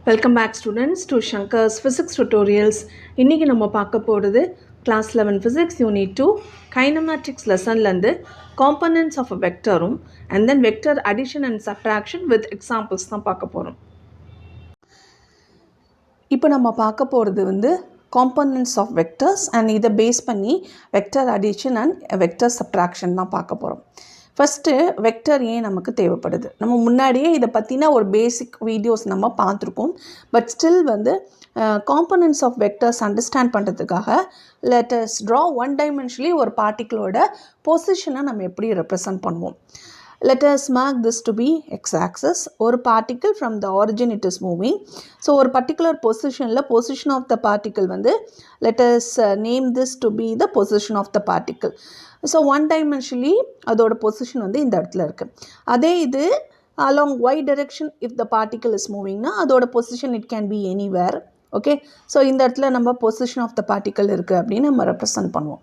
Welcome back students to Shankar's Physics Tutorials. இன்னைக்கு நம்ம பார்க்க போகிறது Class 11 Physics Unit 2 Kinematics lessonலேருந்து Components of a vectorum and then vector addition and subtraction with examples தான் பார்க்க போகிறோம். இப்போ நம்ம பார்க்க போகிறது components of vectors and இதை பேஸ் பண்ணி vector addition and vector subtraction தான் பார்க்க போகிறோம். ஃபஸ்ட்டு வெக்டர் ஏன் நமக்கு தேவைப்படுது, நம்ம முன்னாடியே இதை பற்றின ஒரு பேசிக் வீடியோஸ் நம்ம பார்த்துருக்கோம். But still components of vectors understand பண்ணுறதுக்காக let us draw one dimensionally ஒரு பார்ட்டிக்கிளோட பொசிஷனை நம்ம எப்படி ரெப்ரசன்ட் பண்ணுவோம். Let us mark this to be x-axis. ஒரு particle from the origin it is moving. So ஒரு particular position of the particle let us name this to be the position of the particle. So one dimensionally அதோட position இந்த இடத்துல இருக்கு. அதே இது along y direction if the particle is moving na அதோட position it can be anywhere. Okay, so இந்த இடத்துல நம்ம position of the particle இருக்கு அப்படின்னு நம்ம represent பண்ணுவோம்.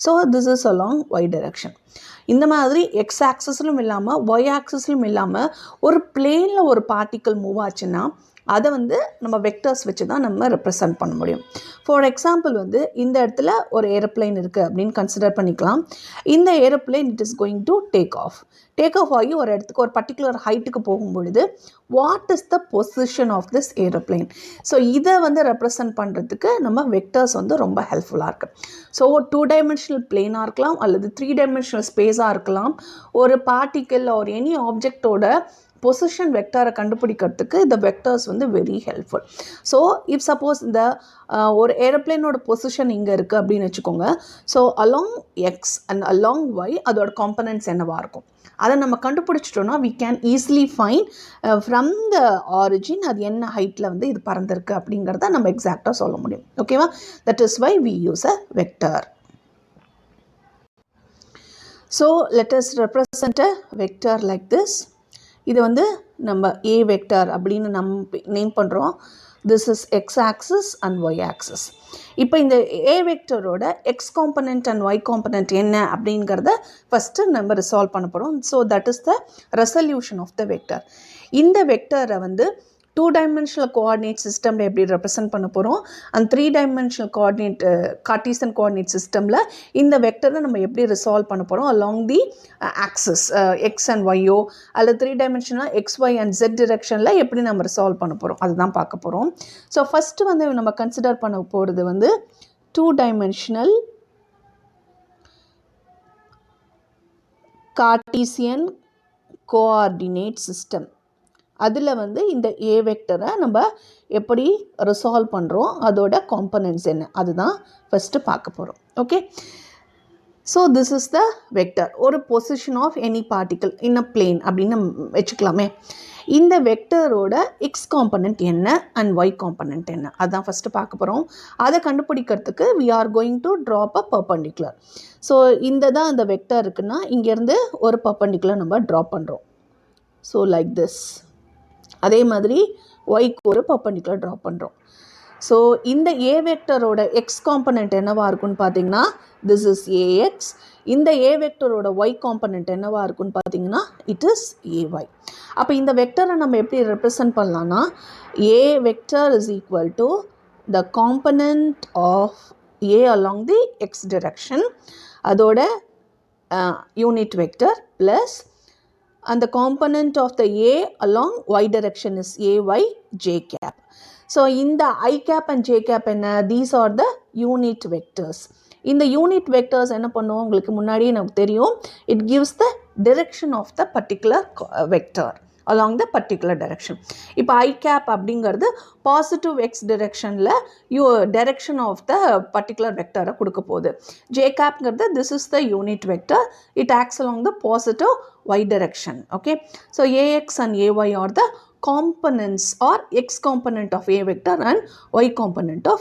So this is along y direction. இந்த மாதிரி x ஆக்சிஸ்லும் இல்லாமல் y ஆக்சிஸ்லும் இல்லாமல் ஒரு பிளேனில் ஒரு பார்ட்டிக்கிள் மூவ் ஆச்சுன்னா அதை நம்ம வெக்டர்ஸ் வச்சு தான் நம்ம ரெப்ரசன்ட் பண்ண முடியும். ஃபார் எக்ஸாம்பிள் இந்த இடத்துல ஒரு ஏரோப்ளைன் இருக்குது அப்படின்னு கன்சிடர் பண்ணிக்கலாம். இந்த aeroplane it is going to take off ஆகி ஒரு இடத்துக்கு ஒரு பர்டிகுலர் ஹைட்டுக்கு போகும்பொழுது what is the position of this aeroplane. So இதை ரெப்ரசன்ட் பண்ணுறதுக்கு நம்ம வெக்டர்ஸ் ரொம்ப ஹெல்ப்ஃபுல்லாக இருக்குது. ஸோ 2 டைமென்ஷனல் பிளேனாக இருக்கலாம் அல்லது 3 டைமென்ஷனல் ஸ்பேஸாக இருக்கலாம். ஒரு பார்ட்டிக்கிள் ஒரு எனி ஆப்ஜெக்டோட பொசிஷன் வெக்டரை கண்டுபிடிக்கிறதுக்கு இந்த vectors very helpful. So if suppose இந்த ஒரு ஏரோப்ளைனோட பொசிஷன் இங்கே இருக்குது அப்படின்னு வச்சுக்கோங்க. So along x and along y அதோட காம்பனன்ட்ஸ் என்னவாக இருக்கும் அதை நம்ம கண்டுபிடிச்சிட்டோன்னா we can easily find from the origin அது என்ன ஹைட்டில் இது பறந்துருக்கு அப்படிங்கிறத நம்ம எக்ஸாக்டாக சொல்ல முடியும். ஓகேவா? That is why we use a vector. So let us represent a vector like this. இது நம்ம a vector அப்படின்னு நம்ம நேம் பண்ணுறோம். This is x-axis and y-axis. இப்போ இந்த a வெக்டரோட x component and y component என்ன அப்படிங்கிறத ஃபஸ்ட்டு நம்ம ரிசால்வ் பண்ண போகிறோம். So that is the resolution of the vector. இந்த வெக்டரை 2 டைமென்ஷனல் கோஆர்டினேட் சிஸ்டமில் எப்படி ரெப்ரசன்ட் பண்ண போகிறோம் and 3 dimensional coordinate Cartesian coordinate சிஸ்டமில் இந்த வெக்டரை நம்ம எப்படி ரிசால்வ் பண்ண போகிறோம் along the axis x and ஒய்யோ அல்லது 3 dimensional x y and z டிரெக்ஷனில் எப்படி நம்ம ரிசால்வ் பண்ண போகிறோம் அதுதான் பார்க்க போகிறோம். ஸோ ஃபஸ்ட்டு நம்ம கன்சிடர் பண்ண போகிறது 2 டைமென்ஷனல் கார்டீசியன் கோஆர்டினேட் சிஸ்டம். அதில் இந்த ஏ வெக்டரை நம்ம எப்படி ரிசால்வ் பண்ணுறோம் அதோட காம்பனன்ட்ஸ் என்ன அதுதான் ஃபஸ்ட்டு பார்க்க போகிறோம். Okay, so this is the vector, ஒரு position of any particle in a plane அப்படின்னு வச்சுக்கலாமே. இந்த வெக்டரோட எக்ஸ் காம்பனண்ட் என்ன அண்ட் ஒய் காம்பனண்ட் என்ன அதுதான் ஃபஸ்ட்டு பார்க்க போகிறோம். அதை கண்டுபிடிக்கிறதுக்கு we are going to drop a perpendicular. So இந்த தான் அந்த வெக்டர் இருக்குன்னா இங்கேருந்து ஒரு பர்பண்டிகுலர் நம்ம ட்ராப் பண்ணுறோம். So like this. அதே மாதிரி ஒய்க்கு ஒரு பர்பண்டிகுலர் ட்ராப் பண்ணுறோம். ஸோ இந்த ஏ வெக்டரோட எக்ஸ் காம்பனண்ட் என்னவாக இருக்குன்னு பார்த்தீங்கன்னா திஸ் இஸ் ஏஎக்ஸ். இந்த ஏ வெக்டரோட ஒய் காம்பனண்ட் என்னவாக இருக்குன்னு பார்த்தீங்கன்னா இட் இஸ் ஏஒய். அப்போ இந்த வெக்டரை நம்ம எப்படி ரெப்ரசன்ட் பண்ணலான்னா A vector is equal to the component of A along the x direction அதோட unit vector plus and the component of the A along y direction is AY j cap. So in the I cap and j cap these are the unit vectors. In the unit vectors என்ன பண்ணுவோம் உங்களுக்கு முன்னாடியே நமக்கு தெரியும், it gives the direction of the particular vector along the particular direction. இப்போ I cap அப்படிங்கிறது positive x டிரெக்ஷனில் direction of the particular vector கொடுக்க போகுது. j capங்கிறது this is the unit vector, it acts along the positive y direction. Okay, so ax and ay are the components or x component of a vector and y component of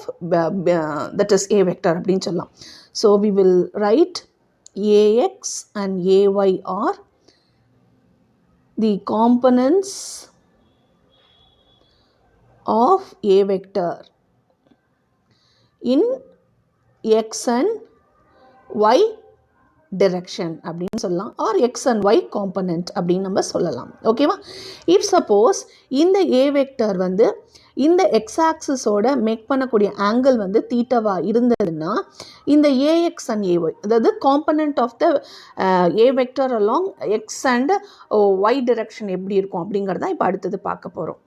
that is a vector அப்படின்னு சொல்லலாம். So we will write ax and ay are the components of a vector in x and y direction அப்படின்னு சொல்லலாம், or x and y component அப்படின்னு நம்ம சொல்லலாம். ஓகேவா? if suppose இந்த a vector வந்து இந்த x axis ஓட மேக் பண்ணக்கூடிய ஆங்கிள் வந்து தீட்டாவா இருந்ததுன்னா இந்த ax and ay, அதாவது component of the a vector along x and y direction எப்படி இருக்கும் அப்படிங்கிறத இப்போ அடுத்தது பார்க்க போகிறோம்.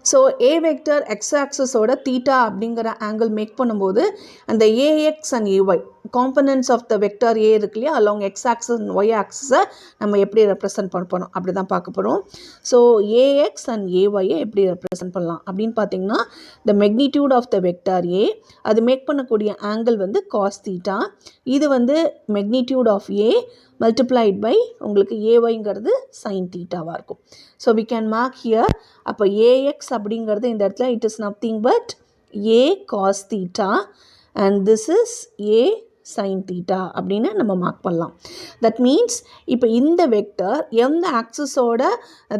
So a vector x axis ஓட தீட்டா அப்படிங்கிற ஆங்கிள் மேக் பண்ணும்போது அந்த ax and ay components of the vector a இருக்கு இல்லையா, along x axis and y axis நம்ம எப்படி ரெப்ரசன்ட் பண்ண போகிறோம் அப்படி தான் பார்க்க போகிறோம். ஸோ ax and ay எப்படி ரெப்ரசன்ட் பண்ணலாம் அப்படின்னு பார்த்தீங்கன்னா, the magnitude of the vector a அது மேக் பண்ணக்கூடிய ஆங்கிள் வந்து cos theta, இது வந்து magnitude of a multiplied by உங்களுக்கு ayங்கிறது sin thetaவாக இருக்கும். So we can mark here. அப்போ ax அப்படிங்கிறது இந்த இடத்துல it is nothing but a cos theta and this is a sin theta அப்படின்னு நம்ம மார்க் பண்ணலாம். தட் மீன்ஸ் இப்போ இந்த வெக்டர் எந்த ஆக்சிஸோட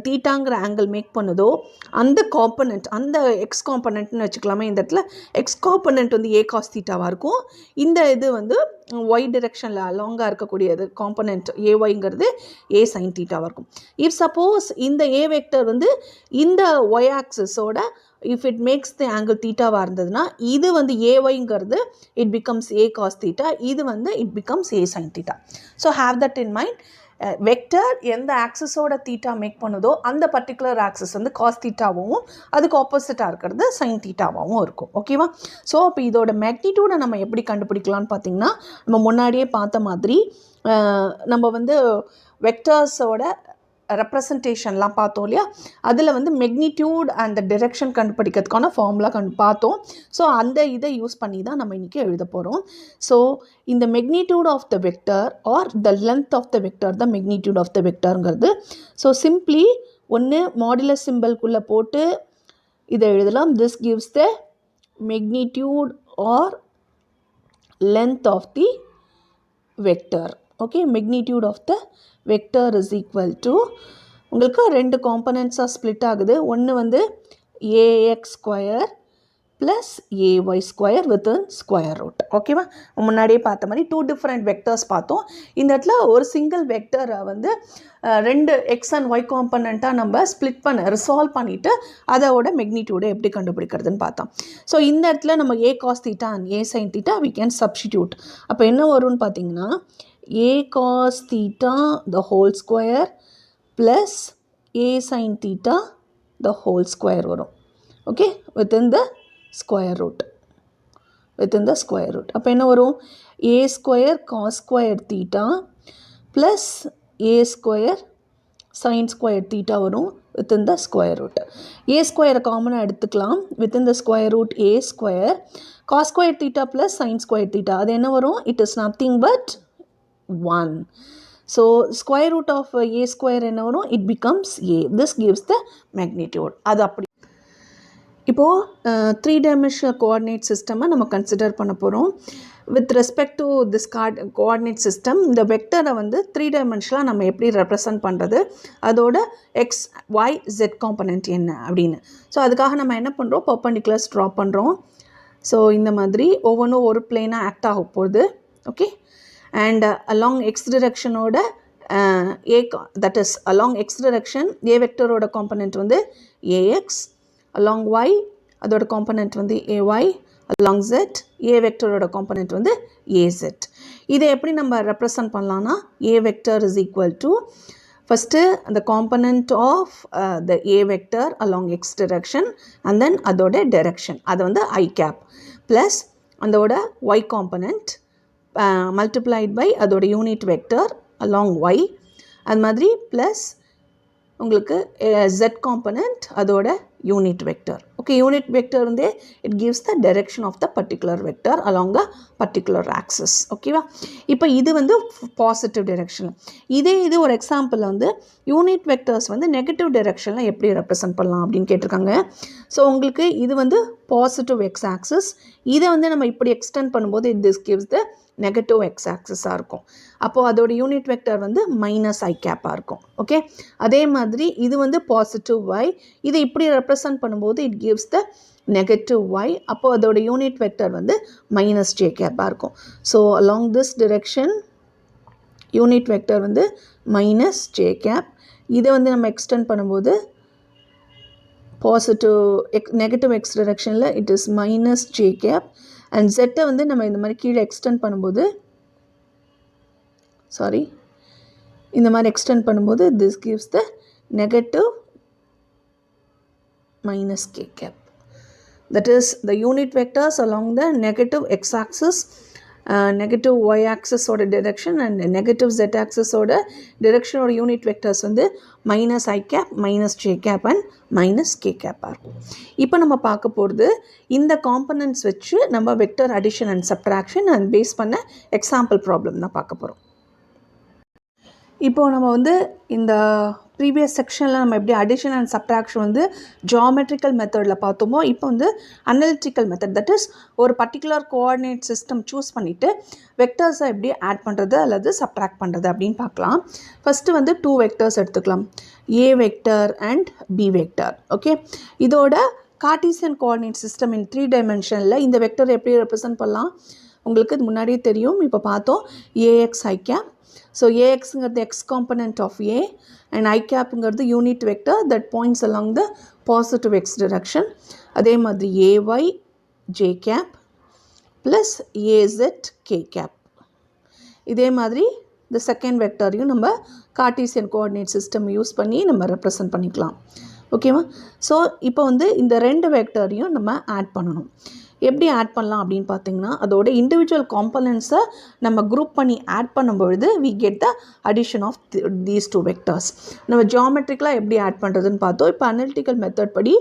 தீட்டாங்கிற ஆங்கிள் மேக் பண்ணுதோ அந்த காம்பனண்ட், அந்த எக்ஸ் காம்பனண்ட்னு வச்சுக்கலாமே, இந்த இடத்துல எக்ஸ் காம்பனண்ட் வந்து a cos thetaவாக இருக்கும். இந்த இது வந்து ஒய் டிரெக்ஷனில் லாங்காக இருக்கக்கூடியது காம்பனண்ட் ayங்கிறது a sin thetaவாக இருக்கும். இஃப் சப்போஸ் இந்த a வெக்டர் வந்து இந்த ஒய் ஆக்சிஸோட if it makes the angle thetaவாக இருந்ததுன்னா இது வந்து ayங்கிறது it becomes a cos theta, இது வந்து it becomes a sin theta. So have that in mind. Vector எந்த ஆக்சிஸோட தீட்டா மேக் பண்ணுதோ அந்த பர்டிகுலர் ஆக்சிஸ் வந்து காஸ் தீட்டாவும் அதுக்கு ஆப்போசிட்டாக இருக்கிறது சைன் தீட்டாவும் இருக்கும். ஓகேவா? ஸோ இப்போ இதோட மேக்னிடியூடை நம்ம எப்படி கண்டுபிடிக்கலான்னு பார்த்தீங்கன்னா, நம்ம முன்னாடியே பார்த்த மாதிரி நம்ம வந்து வெக்டர்ஸோட ரெப்ரசன்டேஷன்லாம் பார்த்தோம் இல்லையா, அதில் வந்து மெக்னிடியூட் அண்ட் டிரெக்ஷன் கண்டுபிடிக்கிறதுக்கான ஃபார்முலா பார்த்தோம். ஸோ அந்த இதை யூஸ் பண்ணி தான் நம்ம இன்றைக்கி எழுத போகிறோம். ஸோ இந்த magnitude of the vector or the length of the vector தான் மெக்னிடியூட் ஆஃப் த வெக்டருங்கிறது. ஸோ சிம்ப்ளி ஒன்று மாடுலஸ் சிம்பிள்குள்ளே போட்டு இதை எழுதலாம். This gives the magnitude or length of the vector. Okay, magnitude of the vector is equal to உங்களுக்கு ரெண்டு காம்பனன்ட்ஸாக ஸ்ப்ளிட் ஆகுது. ஒன்று வந்து ax square plus ay square within square root. ஓகேவா? முன்னாடியே பார்த்த மாதிரி டூ டிஃப்ரெண்ட் வெக்டர்ஸ் பார்த்தோம். இந்த இடத்துல ஒரு சிங்கிள் வெக்டரை வந்து ரெண்டு எக்ஸ் அண்ட் ஒய் காம்பனண்ட்டாக நம்ம ஸ்ப்ளிட் ரிசால்வ் பண்ணிவிட்டு அதோட மெக்னிடியூடை எப்படி கண்டுபிடிக்கிறதுன்னு பார்த்தோம். ஸோ இந்த இடத்துல நம்ம a cos theta and a sin theta we can substitute. அப்போ என்ன வரும்னு பார்த்தீங்கன்னா, a cos theta the whole square plus a sin theta the whole square வரும். Okay, within the square root. அப்போ என்ன வரும்? a square cos square theta plus a square sin square theta வரும் within the square root. a square காமனாக எடுத்துக்கலாம். within the square root a square cos square theta plus sin square theta அது என்ன வரும்? it is nothing but 1. So square root of a square என்ன வரும்? it becomes a. This gives the magnitude. அது அப்படி. இப்போது 3-dimensional coordinate சிஸ்டமை நம்ம கன்சிடர் பண்ண போகிறோம். With respect to this coordinate system, இந்த வெக்டரை வந்து 3-dimensional நம்ம எப்படி ரெப்ரசன்ட் பண்ணுறது, அதோட எக்ஸ் ஒய் ஜெட் காம்பனண்ட் என்ன அப்படின்னு. ஸோ அதுக்காக நம்ம என்ன பண்ணுறோம், பர்பண்டிகுலர்ஸ் ட்ரா பண்ணுறோம். ஸோ இந்த மாதிரி ஒவ்வொன்றும் ஒரு பிளேனாக ஆக்ட் ஆக போகுது. Okay, and along x direction ஓட that is along x direction a vector ஓட component வந்து ax, along y அதோட component வந்து ay, along z a vector ஓட component வந்து az. இதை எப்படி நம்ம represent பண்ணலாம்னா, a vector is equal to first the component of the a vector along x direction and then அதோட direction அது வந்து I cap plus அதோட y component multiplied by அதோட யூனிட் வெக்டர் along y, அது மாதிரி ப்ளஸ் உங்களுக்கு z component அதோட unit vector. Okay, unit vector வந்து it gives the direction of the particular vector along the particular axis. ஓகேவா? இப்போ இது வந்து பாசிட்டிவ் டைரெக்ஷன். இது ஒரு எக்ஸாம்பிளில் வந்து யூனிட் வெக்டர்ஸ் வந்து நெகட்டிவ் டைரெக்ஷனில் எப்படி ரெப்ரசன்ட் பண்ணலாம் அப்படின்னு கேட்டிருக்காங்க. ஸோ உங்களுக்கு இது வந்து பாசிட்டிவ் எக்ஸ் ஆக்சஸ், இதை வந்து நம்ம இப்படி எக்ஸ்டெண்ட் பண்ணும்போது this gives the negative x ஆக்சஸாக இருக்கும். அப்போது அதோட யூனிட் வெக்டர் வந்து மைனஸ் ஐ கேப்பாக இருக்கும். ஓகே, அதே மாதிரி இது வந்து பாசிட்டிவ் y, இதை இப்படி ரெப்ரசன்ட் பண்ணும்போது it gives the negative y, அப்போ அதோட யூனிட் வெக்டர் வந்து மைனஸ் ஜே கேப்பாக இருக்கும். So along this direction unit vector வந்து மைனஸ் ஜே கேப். இதை வந்து நம்ம எக்ஸ்டெண்ட் பண்ணும்போது பாசிட்டிவ் நெகட்டிவ் எக்ஸ் டிரெக்ஷனில் it is minus J cap. And ஜெட்டை வந்து நம்ம இந்த மாதிரி கீழே எக்ஸ்டெண்ட் பண்ணும்போது இந்த மாதிரி எக்ஸ்டெண்ட் பண்ணும்போது this gives the negative minus k cap. That is the unit vectors along the negative x-axis, negative y-axis oda direction and negative z-axis oda direction or unit vectors வந்து minus I cap, minus j cap and minus k cap இருக்கும். இப்போ நம்ம பார்க்க போகிறது இந்த components வச்சு நம்ம vector addition and subtraction and பேஸ் பண்ண எக்ஸாம்பிள் ப்ராப்ளம் தான் பார்க்க போகிறோம். இப்போது நம்ம வந்து இந்த ப்ரீவியஸ் செக்ஷனில் நம்ம எப்படி அடிஷன் அண்ட் சப்ட்ராக்ஷன் வந்து ஜியாமெட்ரிக்கல் மெத்தடில் பார்த்தோமோ, இப்போ வந்து அனலிட்டிக்கல் மெத்தட், தட் இஸ் ஒரு பர்டிகுலர் கோஆர்டினேட் சிஸ்டம் சூஸ் பண்ணிவிட்டு வெக்டர்ஸை எப்படி ஆட் பண்ணுறது அல்லது சப்ட்ராக்ட் பண்ணுறது அப்படின்னு பார்க்கலாம். ஃபஸ்ட்டு வந்து 2 வெக்டர்ஸ் எடுத்துக்கலாம், A vector and B vector. Okay, இதோட கார்டீசியன் கோஆர்டினேட் சிஸ்டம் இன் 3 டைமென்ஷனில் இந்த வெக்டர் எப்படி ரெப்ரசன்ட் பண்ணலாம் உங்களுக்கு இது முன்னாடியே தெரியும். இப்போ பார்த்தோம் ஏஎக்ஸ் ஐ கேப். So AXங்கிறது x component of A and I capங்கிறது unit vector that points along the positive x direction. அதே மாதிரி AY J cap plus AZ K cap. இதே மாதிரி the second vectorயும் நம்ம Cartesian coordinate system யூஸ் பண்ணி நம்ம represent பண்ணிக்கலாம். ஓகேவா? ஸோ இப்போ வந்து இந்த 2 வெக்டரையும் நம்ம ஆட் பண்ணணும். எப்படி ஆட் பண்ணலாம் அப்படின்னு பார்த்தீங்கன்னா, அதோட இண்டிவிஜுவல் காம்பனன்ட்ஸை நம்ம குரூப் பண்ணி ஆட் பண்ணும்பொழுது we get the addition of these 2 vectors. நம்ம ஜியாமெட்ரிக்கலாக எப்படி ஆட் பண்ணுறதுன்னு பார்த்தோம். இப்போ அனலிட்டிக்கல் மெத்தட் படி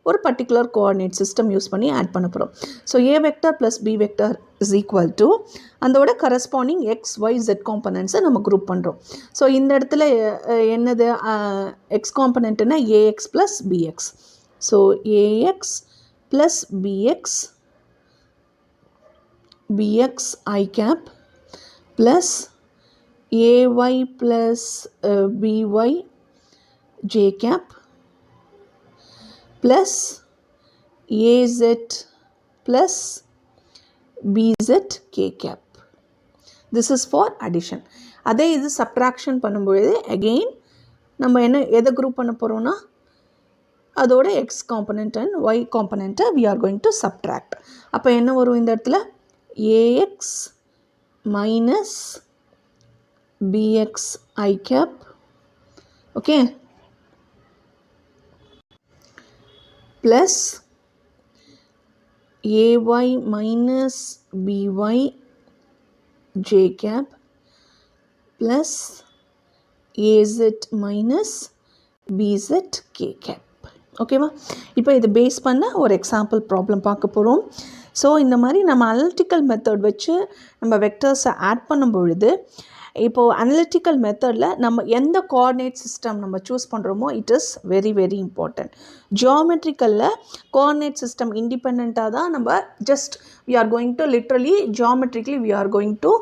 ஒரு பர்டிகுலர் கோஆர்டினேட் சிஸ்டம் யூஸ் பண்ணி ஆட் பண்ண போகிறோம். So A vector plus B vector is equal to அதோட கரஸ்பாண்டிங் எக்ஸ் ஒய் ஜெட் காம்பனன்ட்ஸை நம்ம குரூப் பண்ணுறோம். ஸோ இந்த இடத்துல என்னது எக்ஸ் காம்பனண்ட்னா AX plus BX. So AX plus BX bx I cap plus ay plus by j cap plus az plus bz k cap. This is for addition. அதே இது subtraction பண்ணும்போது again நம்ம எதை குரூப் பண்ண போகிறோம்னா அதோட x component and y component we are going to subtract. அப்போ என்ன வரும் இந்த இடத்துல ax minus bx I cap, okay, plus ay minus by j cap plus az minus bz k cap. ஓகேவா? இப்போ இது பேஸ் பண்ண ஒரு எக்ஸாம்பிள் ப்ராப்ளம் பார்க்க போகிறோம். ஸோ இந்த மாதிரி நம்ம அனலிட்டிக்கல் மெத்தட் வச்சு நம்ம வெக்டர்ஸை ஆட் பண்ணும் பொழுது, இப்போது அனலிட்டிக்கல் மெத்தடில் நம்ம எந்த கோஆர்டினேட் சிஸ்டம் நம்ம சூஸ் பண்ணுறோமோ it is very very important. ஜியாமெட்ரிக்கலில் கோஆர்டினேட் சிஸ்டம் இண்டிபெண்ட்டாக தான் நம்ம just we are going to literally geometrically we are going to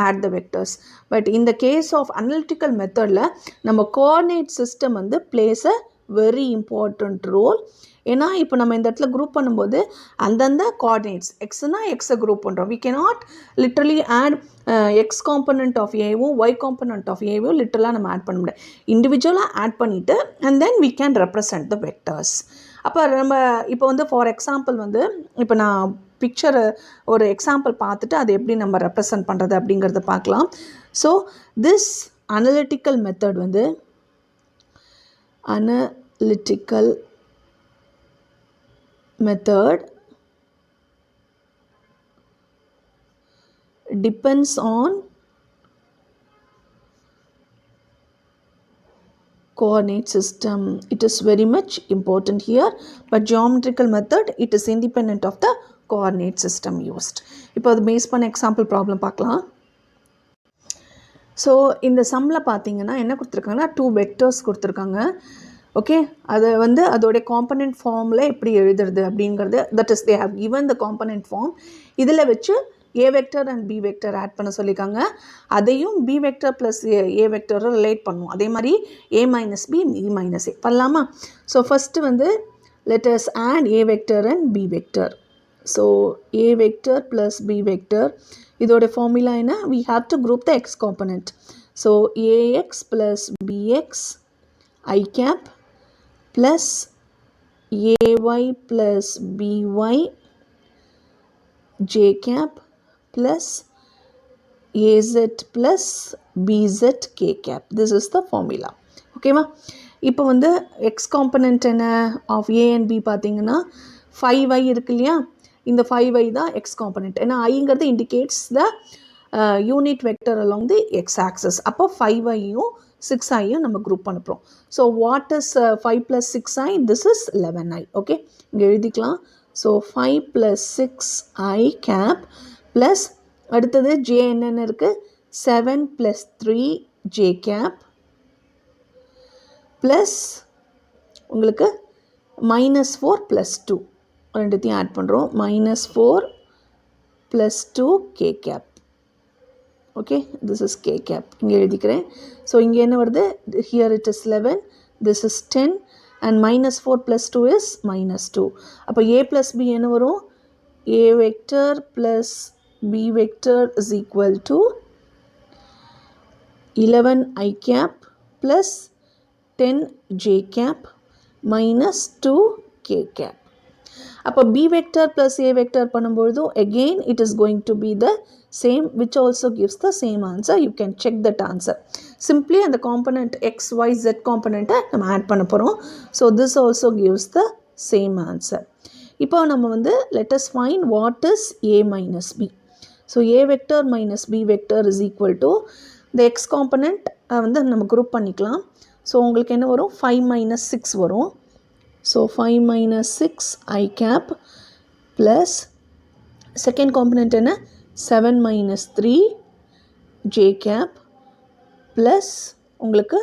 add the vectors. But in the case of analytical methodல நம்ம கோஆர்டினேட் சிஸ்டம் வந்து plays a very important role. ஏன்னா இப்போ நம்ம இந்த இடத்துல குரூப் பண்ணும்போது அந்தந்த கோஆர்டினேட்ஸ் எக்ஸ்னா எக்ஸை குரூப் பண்ணுறோம். we cannot literally add x component of ஏவும் ஒய் காம்பனண்ட் ஆஃப் ஏவும் லிட்டரலாக நம்ம ஆட் பண்ண முடியாது. இண்டிவிஜுவலாக ஆட் பண்ணிவிட்டு and then we can represent the vectors. அப்போ நம்ம இப்போ வந்து ஃபார் எக்ஸாம்பிள் வந்து இப்போ நான் பிக்சரை ஒரு எக்ஸாம்பிள் பார்த்துட்டு அதை எப்படி நம்ம ரெப்ரசன்ட் பண்ணுறது அப்படிங்கிறத பார்க்கலாம். ஸோ திஸ் அனலிட்டிக்கல் மெத்தட் வந்து analytical method depends on coordinate system. It is very much important here, but geometrical method it is independent of the coordinate system used. இப்போ அது பேஸ் பண்ண எக்ஸாம்பிள் ப்ராப்ளம் பார்க்கலாம். So இந்த சம்மில் பார்த்தீங்கன்னா என்ன கொடுத்துருக்காங்கன்னா 2 வெக்டர்ஸ் கொடுத்துருக்காங்க. ஓகே, அதை வந்து அதோடைய காம்பனண்ட் ஃபார்மில் எப்படி எழுதுறது அப்படிங்கிறது, that is they have given the component form. இதில் வச்சு A vector and B vector add பண்ண சொல்லியிருக்காங்க. அதையும் பி வெக்டர் ப்ளஸ் ஏ வெக்டரை ரிலேட் பண்ணும். அதே மாதிரி ஏ மைனஸ் பி மைனஸ் ஏ பண்ணலாமா? ஸோ ஃபஸ்ட்டு வந்து let us add a vector and b vector. So a vector plus b vector, இதோட formula என்ன? We have to group the x component. So ax plus bx I cap plus ay plus by j cap plus az plus bz k cap. This is the formula. Okay ma? இப்போ வந்து x component என்ன of a and b பார்த்தீங்கன்னா 5y இருக்கு இல்லையா, இந்த 5y தான் x component. ஏன்னா ஐங்கிறது indicates the unit vector along the x axis. அப்போ 5yயும் 6iயும் நம்ம group பண்ணுறோம். So what is 5 plus 6i? This is 11i. Okay, இங்கே எழுதிக்கலாம். So 5 plus 6i cap plus அடுத்தது j என்னென்ன இருக்குது? 7 plus 3 j cap plus உங்களுக்கு -4 plus 2 ரெண்டுத்தையும் ஆட் பண்ணுறோம். -4 plus 2 k cap. Okay, this is k cap. இங்கே எழுதிக்கிறேன். ஸோ இங்கே என்ன வருது? Here it is 11, this is 10 and -4 plus 2 is -2. அப்போ a plus b என்ன வரும்? a vector plus b vector is equal to 11 I cap plus 10 j cap minus 2 k cap. அப்போ b vector plus a vector பண்ணும்பொழுது again it is going to be the same, which also gives the same answer. You can check that answer. Simply and the component x, y, z component நம்ம add பண்ண போகிறோம். So this also gives the same answer. இப்போ நம்ம வந்து let us find what is a minus b. So a vector minus b vector is equal to the x component வந்து நம்ம group பண்ணிக்கலாம். So உங்களுக்கு என்ன வரும்? 5 minus 6 வரும். So 5 minus 6 I cap plus second component என்ன? 7 minus 3 j cap plus உங்களுக்கு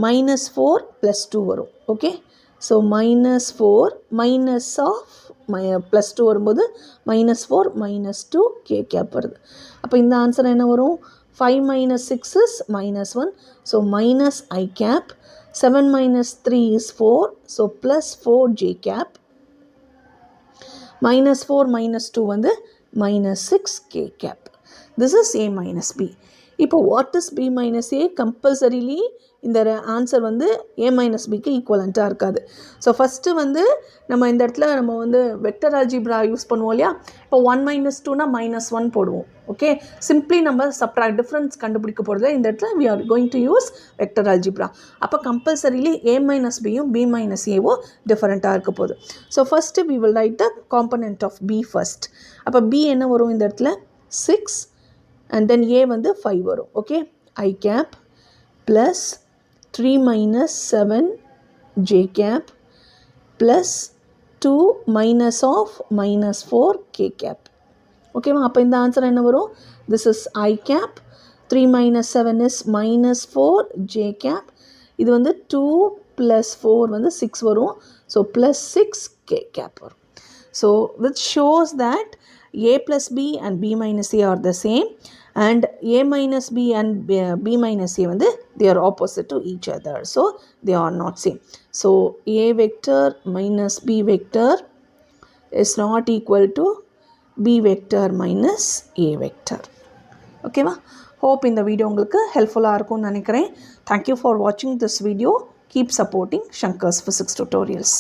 -4 plus 2 வரும். Okay, so -4 minus of plus 2 வரும்போது -4 minus 2 k cap வருது. அப்போ இந்த ஆன்சர் என்ன வரும்? 5 minus 6 is -1. So minus I cap. 7 minus 3 is 4. So plus 4 j cap. -4 minus 2 வந்து -6 k cap. This is a minus b. இப்போ what is b minus a? Compulsorily இந்த answer வந்து a minus bக்கு ஈக்குவலண்ட்டாக இருக்காது. ஸோ ஃபஸ்ட்டு வந்து நம்ம இந்த இடத்துல நம்ம வந்து வெக்டர் அல்ஜிப்ரா யூஸ் பண்ணுவோம் இல்லையா? இப்போ 1 minus 2னா -1 போடுவோம். ஓகே, சிம்பிளி நம்ம சப்ட்ராக்ட் டிஃப்ரென்ஸ் கண்டுபிடிக்க போகிறது இந்த இடத்துல we are going to use vector algebra. அப்போ கம்பல்சரிலி a minus bயும் b minus aவும் டிஃப்ரெண்ட்டாக இருக்க போகுது. So first we will write the component of b first. அப்போ b என்ன வரும் இந்த இடத்துல? 6 and then a வந்து 5 வரும். Okay, I cap plus 3 minus 7 j cap plus 2 minus of -4 k cap. ஓகேவா? அப்போ இந்த ஆன்சர் என்ன வரும்? This is I cap. 3 minus 7 is -4 j cap. இது வந்து 2 plus 4 வந்து 6 வரும். ஸோ plus 6 k cap வரும். So which shows that a plus b and b minus a are the same, and a minus b and b minus a வந்து they are opposite to each other, so they are not same. So a vector minus b vector is not equal to b vector minus a vector. Okay va? Hope இந்த video உங்களுக்கு ஹெல்ப்ஃபுல்லாக இருக்கும்னு நினைக்கிறேன். Thank you for watching this video. Keep supporting Shankar's Physics Tutorials.